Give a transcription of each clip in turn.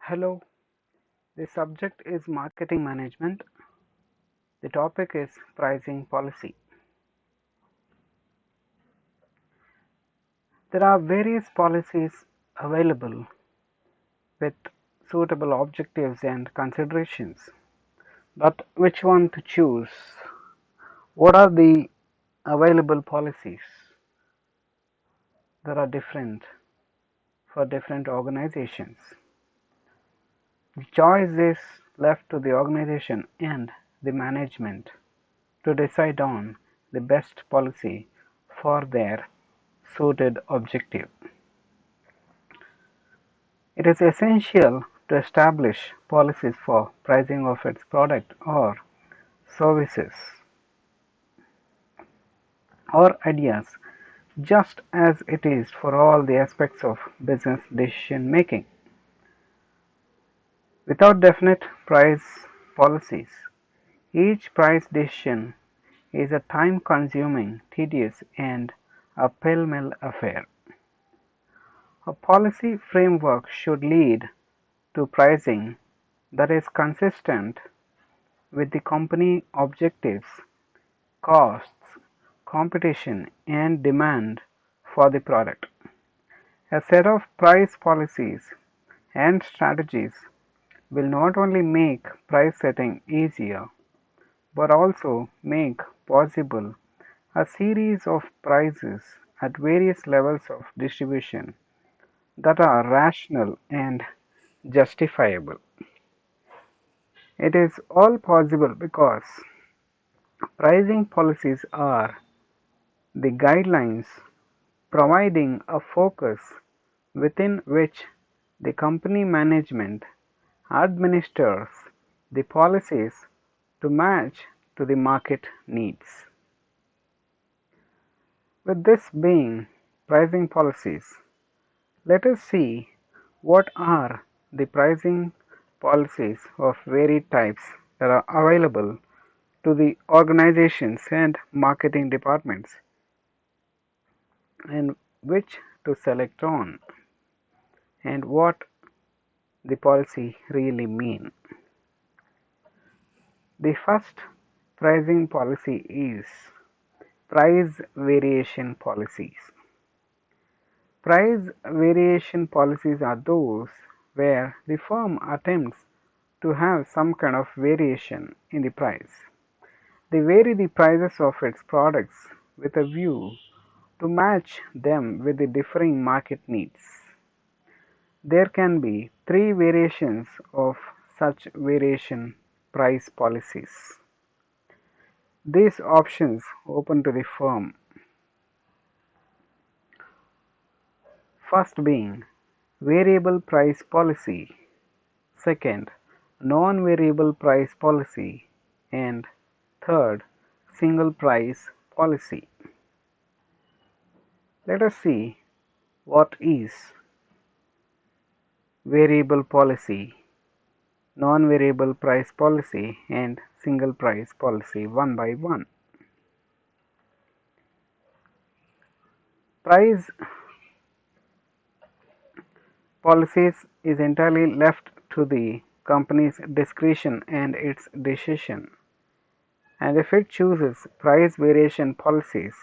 Hello, the subject is marketing management. The topic is pricing policy. There are various policies available with suitable objectives and considerations. But which one to choose? What are the available policies that are different for different organizations? The choice is left to the organization and the management to decide on the best policy for their suited objective. It is essential to establish policies for pricing of its product or services or ideas, just as it is for all the aspects of business decision making. Without definite price policies, each price decision is a time-consuming, tedious, and a pell-mell affair. A policy framework should lead to pricing that is consistent with the company objectives, costs, competition, and demand for the product. A set of price policies and strategies will not only make price setting easier, but also make possible a series of prices at various levels of distribution that are rational and justifiable. It is all possible because pricing policies are the guidelines providing a focus within which the company management administers the policies to match to the market needs. With this being pricing policies, let us see what are the pricing policies of varied types that are available to the organizations and marketing departments and which to select on and what the policy really mean. The first pricing policy is price variation policies. Price variation policies are those where the firm attempts to have some kind of variation in the price. They vary the prices of its products with a view to match them with the differing market needs. There can be three variations of such variation price policies. These options open to the firm. First being variable price policy, second non-variable price policy, and third single price policy. Let us see what is variable policy, non-variable price policy, and single price policy one by one. Price policies is entirely left to the company's discretion and its decision. And if it chooses price variation policies,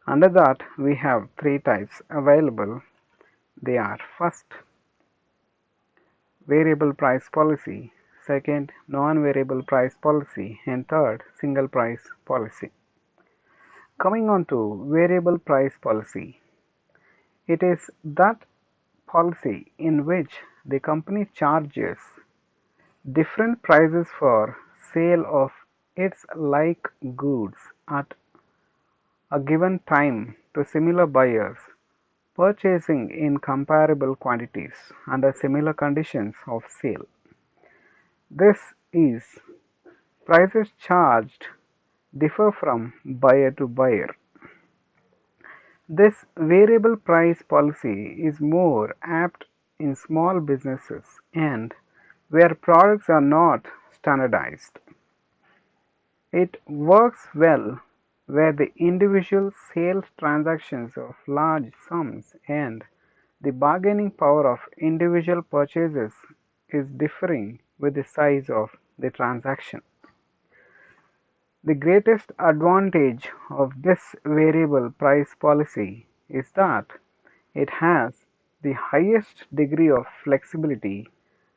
under that we have three types available. They are first variable price policy, second non-variable price policy, and third single price policy. Coming on to variable price policy, it is that policy in which the company charges different prices for sale of its like goods at a given time to similar buyers purchasing in comparable quantities under similar conditions of sale. This is prices charged differ from buyer to buyer. This variable price policy is more apt in small businesses and where products are not standardized. It works well where the individual sales transactions of large sums and the bargaining power of individual purchases is differing with the size of the transaction. The greatest advantage of this variable price policy is that it has the highest degree of flexibility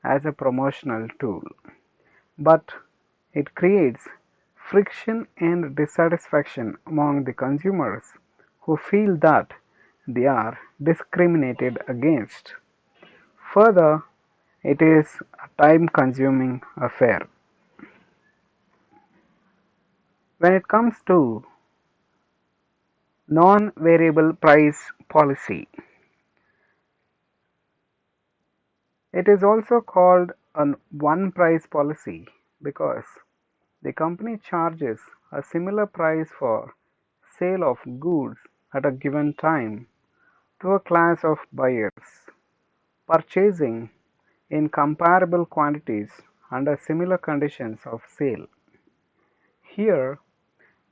as a promotional tool, but it creates friction and dissatisfaction among the consumers who feel that they are discriminated against. Further, it is a time-consuming affair. When it comes to non-variable price policy, it is also called a one-price policy because the company charges a similar price for sale of goods at a given time to a class of buyers purchasing in comparable quantities under similar conditions of sale. Here,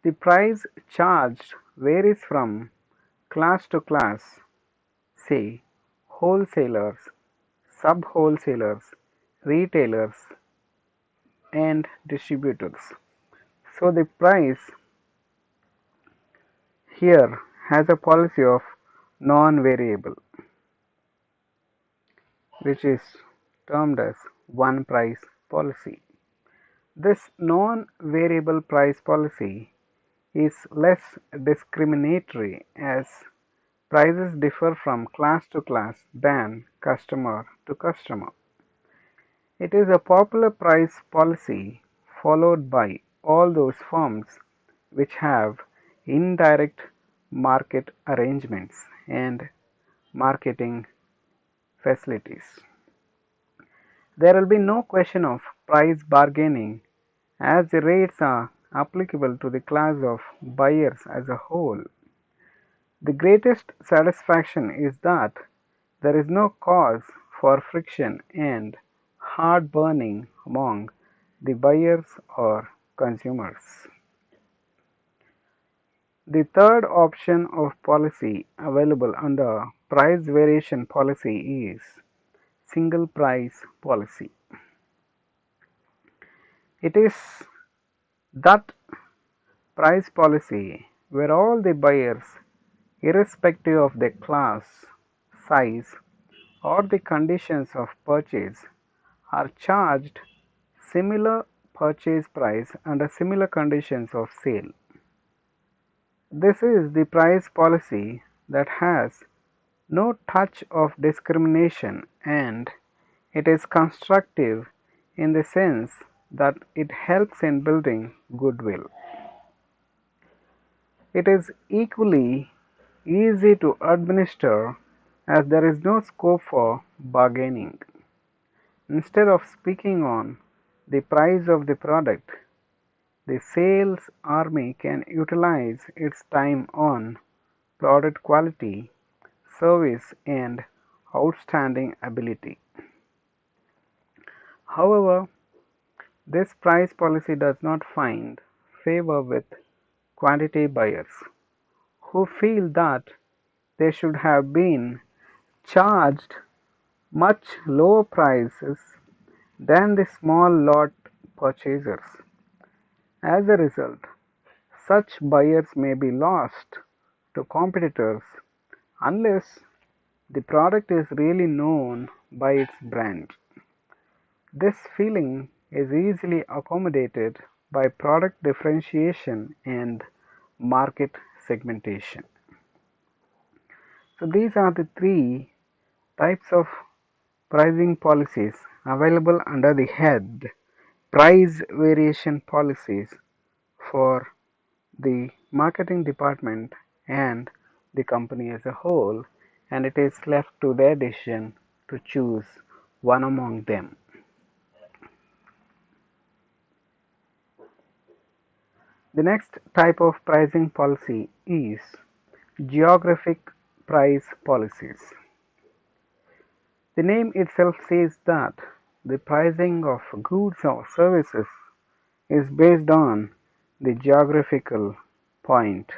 the price charged varies from class to class, say wholesalers, sub-wholesalers, retailers, and distributors. So the price here has a policy of non-variable, which is termed as one price policy. This non-variable price policy is less discriminatory as prices differ from class to class than customer to customer. It is a popular price policy followed by all those firms which have indirect market arrangements and marketing facilities. There will be no question of price bargaining as the rates are applicable to the class of buyers as a whole. The greatest satisfaction is that there is no cause for friction and heartburning among the buyers or consumers. The third option of policy available under price variation policy is single price policy. It is that price policy where all the buyers, irrespective of their class, size, or the conditions of purchase, are charged similar purchase price under similar conditions of sale. This is the price policy that has no touch of discrimination and it is constructive in the sense that it helps in building goodwill. It is equally easy to administer as there is no scope for bargaining. Instead of speaking on the price of the product, the sales army can utilize its time on product quality, service, and outstanding ability. However, this price policy does not find favor with quantity buyers who feel that they should have been charged much lower prices than the small lot purchasers. As a result, such buyers may be lost to competitors unless the product is really known by its brand. This feeling is easily accommodated by product differentiation and market segmentation. So these are the three types of pricing policies available under the head price variation policies for the marketing department and the company as a whole, and it is left to their decision to choose one among them. The next type of pricing policy is geographic price policies. The name itself says that the pricing of goods or services is based on the geographical point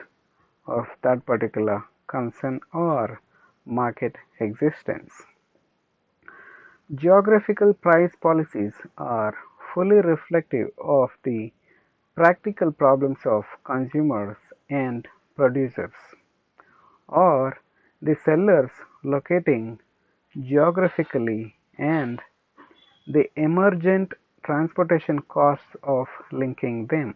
of that particular concern or market existence. Geographical price policies are fully reflective of the practical problems of consumers and producers, or the sellers locating geographically and the emergent transportation costs of linking them.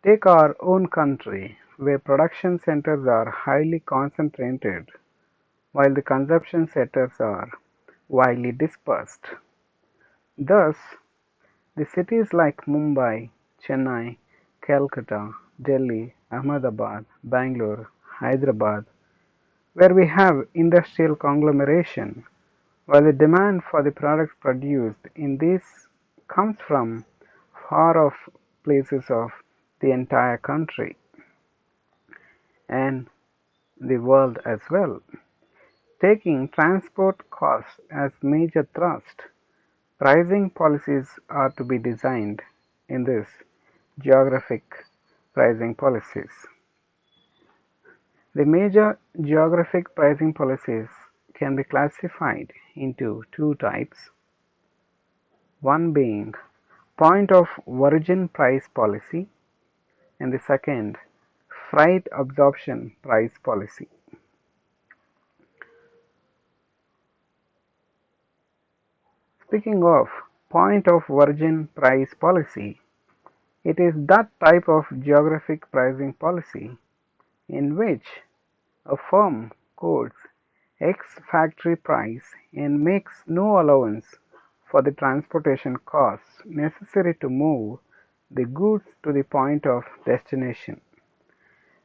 Take our own country, where production centers are highly concentrated while the consumption centers are widely dispersed. Thus, the cities like Mumbai, Chennai, Calcutta, Delhi, Ahmedabad, Bangalore, Hyderabad, where we have industrial conglomeration, while the demand for the products produced in these comes from far off places of the entire country and the world as well. Taking transport costs as major thrust, pricing policies are to be designed in this geographic pricing policies. The major geographic pricing policies can be classified into two types, one being point of origin price policy and the second freight absorption price policy. Speaking of point of origin price policy, it is that type of geographic pricing policy in which a firm quotes X factory price and makes no allowance for the transportation costs necessary to move the goods to the point of destination.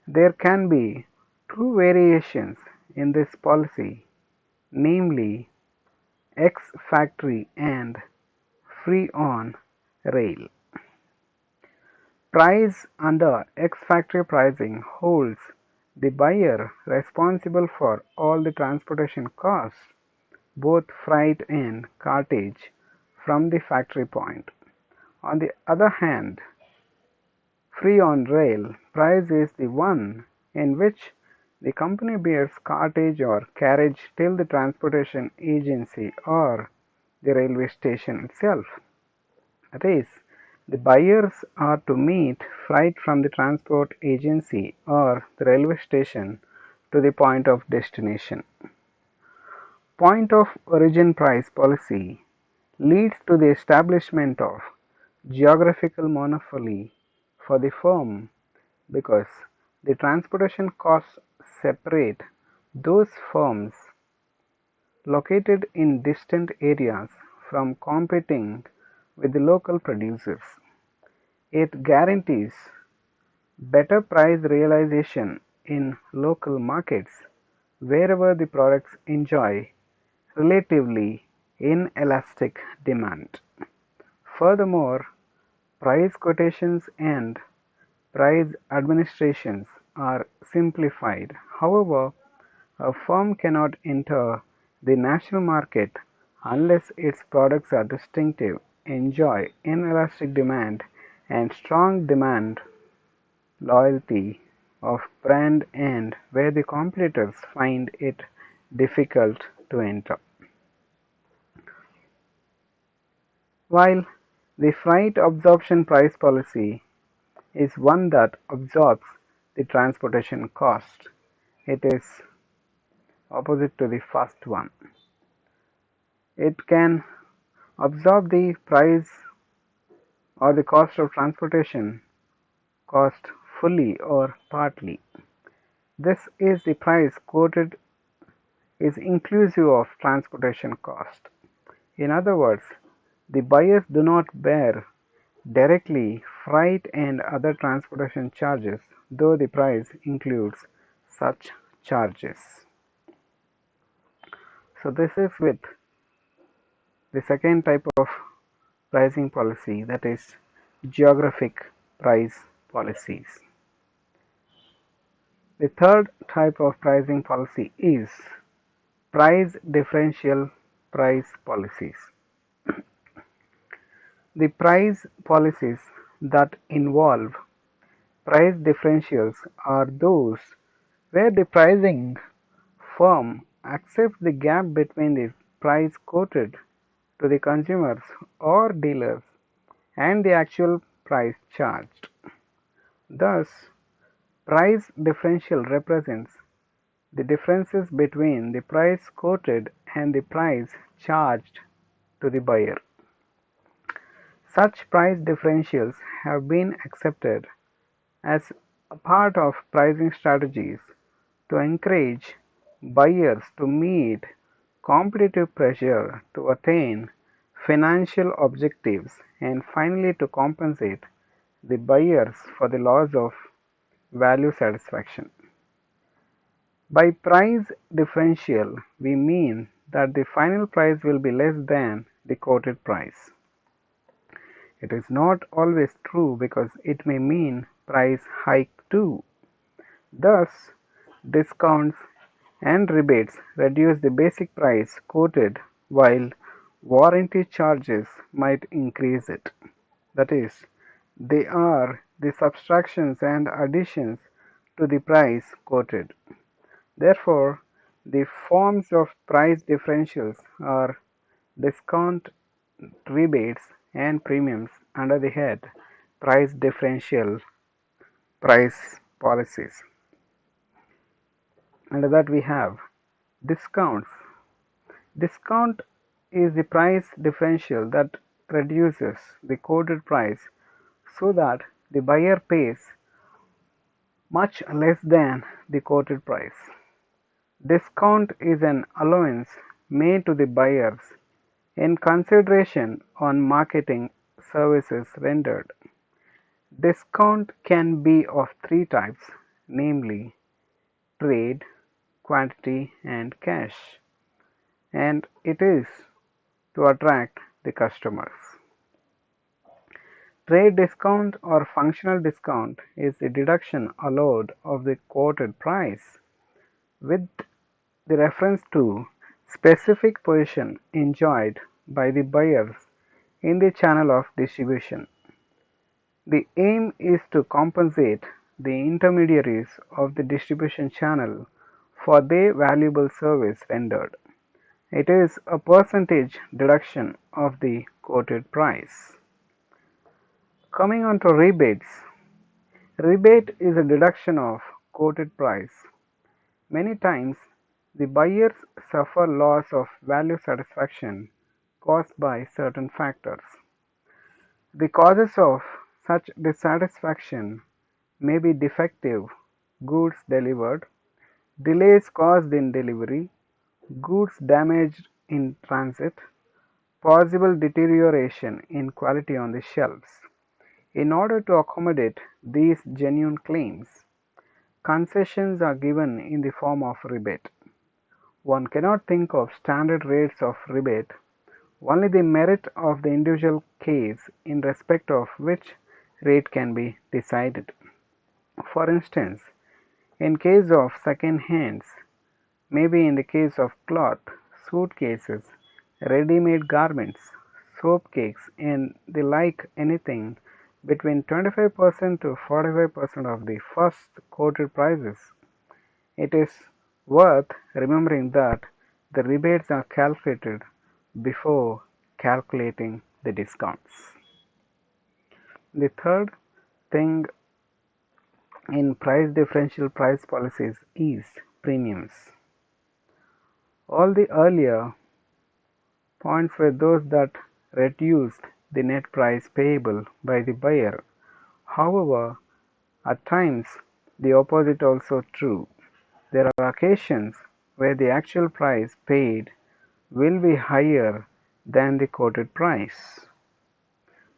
There can be two variations in this policy, namely X factory and free on rail. Price under ex-factory pricing holds the buyer responsible for all the transportation costs, both freight and cartage, from the factory point. On the other hand, free on rail price is the one in which the company bears cartage or carriage till the transportation agency or the railway station itself. That is, the buyers are to meet freight from the transport agency or the railway station to the point of destination. Point of origin price policy leads to the establishment of geographical monopoly for the firm because the transportation costs separate those firms located in distant areas from competing with the local producers. It guarantees better price realization in local markets wherever the products enjoy relatively inelastic demand. Furthermore, price quotations and price administrations are simplified. However, a firm cannot enter the national market unless its products are distinctive, enjoy inelastic demand, and strong demand loyalty of brand and where the competitors find it difficult to enter. While the freight absorption price policy is one that absorbs the transportation cost, it is opposite to the first one. It can absorb the price or the cost of transportation cost fully or partly. This is the price quoted is inclusive of transportation cost. In other words, the buyers do not bear directly freight and other transportation charges, though the price includes such charges. So this is with the second type of pricing policy, that is geographic price policies. The third type of pricing policy is price differential price policies. The price policies that involve price differentials are those where the pricing firm accepts the gap between the price quoted to the consumers or dealers and the actual price charged. Thus, price differential represents the differences between the price quoted and the price charged to the buyer. Such price differentials have been accepted as a part of pricing strategies to encourage buyers to meet competitive pressure to attain financial objectives and finally to compensate the buyers for the loss of value satisfaction. By price differential, we mean that the final price will be less than the quoted price. It is not always true because it may mean price hike too. Thus, discounts and rebates reduce the basic price quoted while warranty charges might increase it. That is, they are the subtractions and additions to the price quoted. Therefore, the forms of price differentials are discount, rebates, and premiums under the head price differential price policies. Under that we have discounts. Discount is the price differential that reduces the quoted price so that the buyer pays much less than the quoted price. Discount is an allowance made to the buyers in consideration on marketing services rendered. Discount can be of three types, namely trade, quantity, and cash, and it is to attract the customers. Trade discount or functional discount is the deduction allowed of the quoted price with the reference to specific position enjoyed by the buyers in the channel of distribution. The aim is to compensate the intermediaries of the distribution channel for their valuable service rendered. It is a percentage deduction of the quoted price. Coming on to rebates. Rebate is a deduction of quoted price. Many times, the buyers suffer loss of value satisfaction caused by certain factors. The causes of such dissatisfaction may be defective goods delivered, delays caused in delivery, goods damaged in transit, possible deterioration in quality on the shelves. In order to accommodate these genuine claims, concessions are given in the form of rebate. One cannot think of standard rates of rebate, only the merit of the individual case in respect of which rate can be decided. For instance, in case of second hands, maybe in the case of cloth, suitcases, ready-made garments, soap cakes, and the like, anything between 25% to 45% of the first quoted prices. It is worth remembering that the rebates are calculated before calculating the discounts. The third thing in price differential price policies is premiums. All the earlier points were those that reduced the net price payable by the buyer. However, at times the opposite also true. There are occasions where the actual price paid will be higher than the quoted price.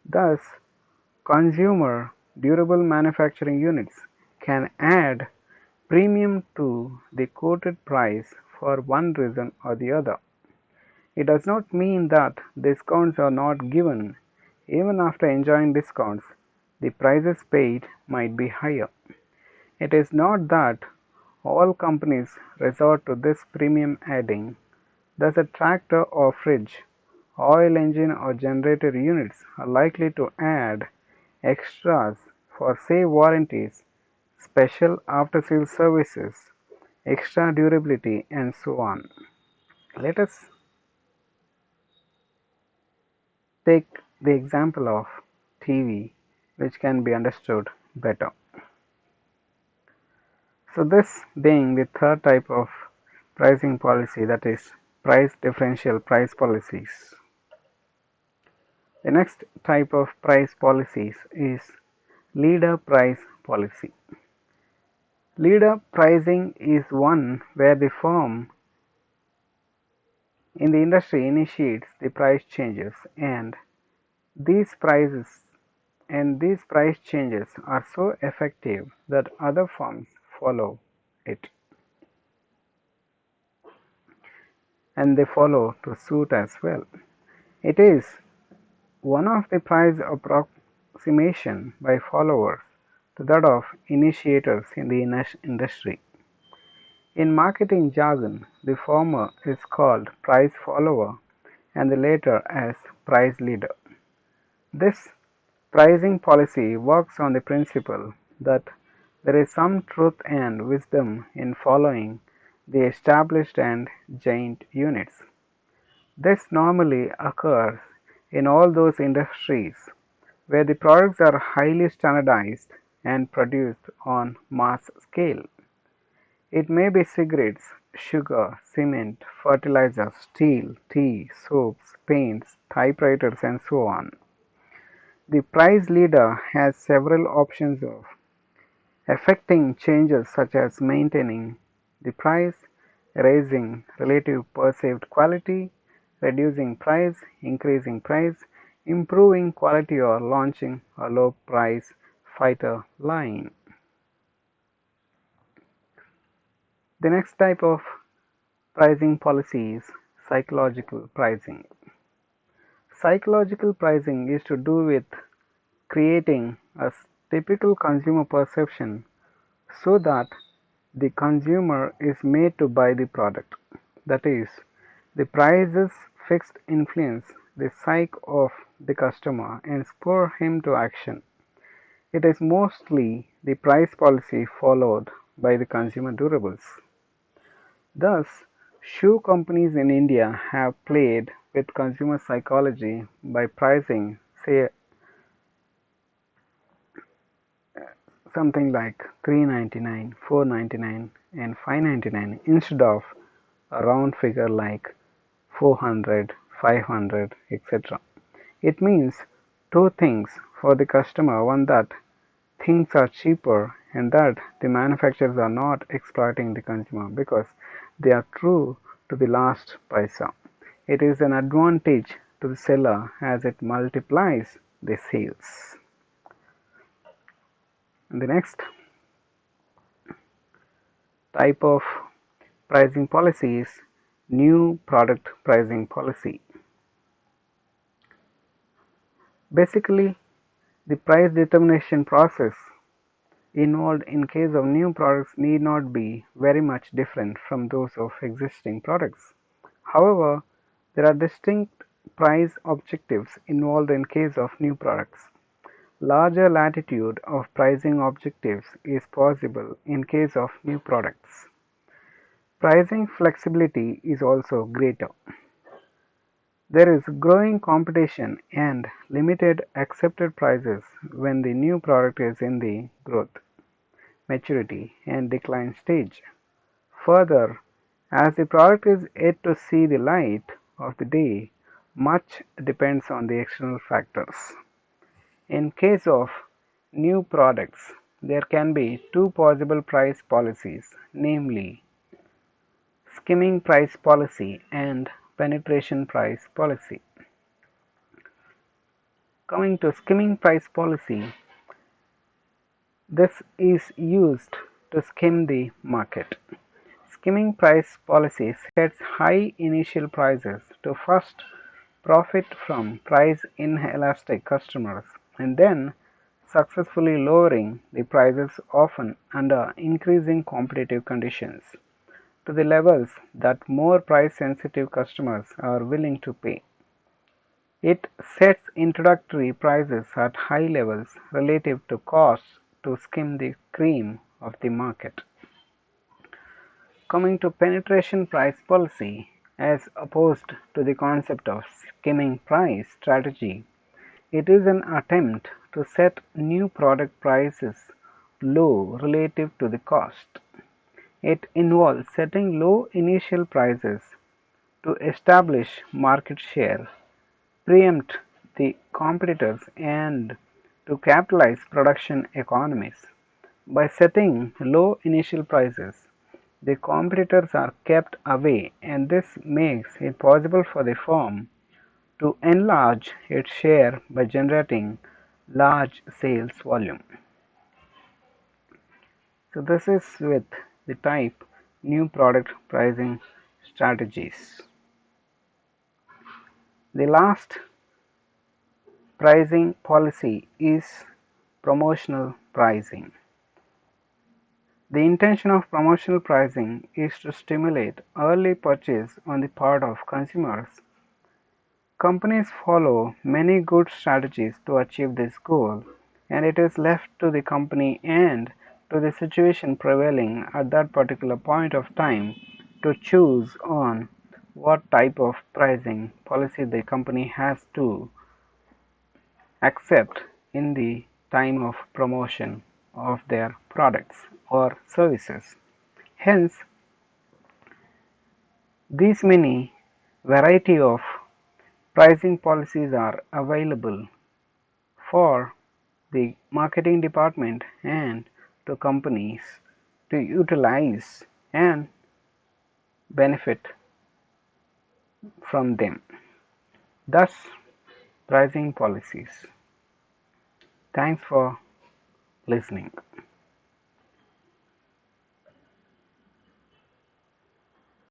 Thus, consumer durable manufacturing units can add premium to the quoted price for one reason or the other. It does not mean that discounts are not given. Even after enjoying discounts, the prices paid might be higher. It is not that all companies resort to this premium adding. Thus, a tractor or fridge, oil engine or generator units are likely to add extras for say warranties, special after-sales services, extra durability, and so on. Let us take the example of TV, which can be understood better. So this being the third type of pricing policy, that is price differential price policies. The next type of price policies is leader price policy. Leader pricing is one where the firm in the industry initiates the price changes, and these prices these price changes are so effective that other firms follow it, and they follow to suit as well. It is one of the price approximation by followers to that of initiators in the industry. In marketing jargon, the former is called price follower and the latter as price leader. This pricing policy works on the principle that there is some truth and wisdom in following the established and giant units. This normally occurs in all those industries where the products are highly standardized and produced on mass scale. It may be cigarettes, sugar, cement, fertilizer, steel, tea, soaps, paints, typewriters, and so on. The price leader has several options of effecting changes such as maintaining the price, raising relative perceived quality, reducing price, increasing price, improving quality, or launching a low price fighter line. The next type of pricing policy is psychological pricing. Psychological pricing is to do with creating a typical consumer perception so that the consumer is made to buy the product. That is, the price's fixed influence the psyche of the customer and spur him to action. It is mostly the price policy followed by the consumer durables. Thus, shoe companies in India have played with consumer psychology by pricing, say, something like $399, $499, and $599 instead of a round figure like 400, 500, etc. It means two things for the customer: one, that things are cheaper, and that the manufacturers are not exploiting the consumer because they are true to the last paisa. It is an advantage to the seller as it multiplies the sales. And the next type of pricing policy is new product pricing policy. Basically, the price determination process involved in case of new products need not be very much different from those of existing products. However, there are distinct price objectives involved in case of new products. Larger latitude of pricing objectives is possible in case of new products. Pricing flexibility is also greater. There is growing competition and limited accepted prices when the new product is in the growth, maturity, and decline stage. Further, as the product is yet to see the light of the day, much depends on the external factors. In case of new products, there can be two possible price policies, namely skimming price policy and penetration price policy. Coming to skimming price policy, this is used to skim the market. Skimming price policy sets high initial prices to first profit from price inelastic customers and then successfully lowering the prices often under increasing competitive conditions to the levels that more price sensitive customers are willing to pay. It sets introductory prices at high levels relative to costs to skim the cream of the market. Coming to penetration price policy, as opposed to the concept of skimming price strategy, it is an attempt to set new product prices low relative to the cost. It involves setting low initial prices to establish market share, preempt the competitors, and to capitalize production economies. By setting low initial prices, the competitors are kept away, and this makes it possible for the firm to enlarge its share by generating large sales volume. So this is with the type new product pricing strategies. The last pricing policy is promotional pricing. The intention of promotional pricing is to stimulate early purchase on the part of consumers. Companies follow many good strategies to achieve this goal, and it is left to the company and to the situation prevailing at that particular point of time to choose on what type of pricing policy the company has to accept in the time of promotion of their products or services. Hence, these many variety of pricing policies are available for the marketing department and to companies to utilize and benefit from them. Thus, pricing policies. Thanks for listening.